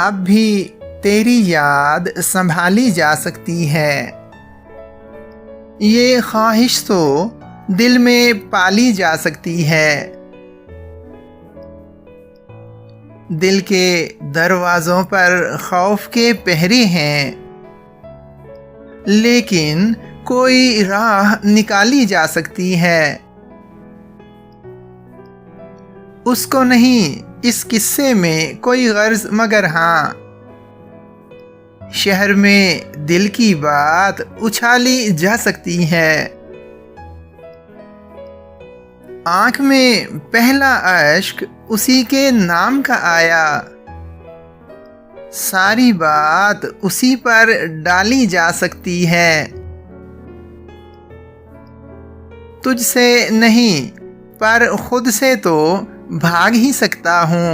अब भी तेरी याद संभाली जा सकती है। ये ख्वाहिश तो दिल में पाली जा सकती है। दिल के दरवाज़ों पर खौफ के पहरे हैं, लेकिन कोई राह निकाली जा सकती है। उसको नहीं इस किस्से में कोई गर्ज, मगर हाँ, शहर में दिल की बात उछाली जा सकती है। आंख में पहला अश्क उसी के नाम का आया, सारी बात उसी पर डाली जा सकती है। तुझसे नहीं पर खुद से तो भाग ही सकता हूँ।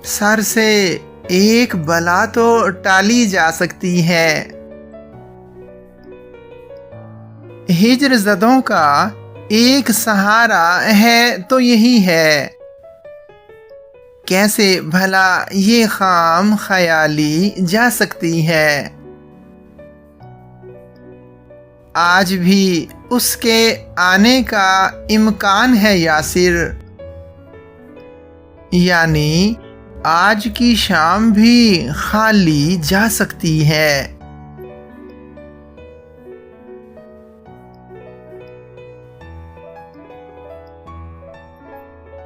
सर से एक बला तो टाली जा सकती है। हिज्र ज़दों का एक सहारा है तो यही है। कैसे भला ये खाम ख्याली जा सकती है। आज भी उसके आने का इम्कान है यासिर, यानी आज की शाम भी खाली जा सकती है।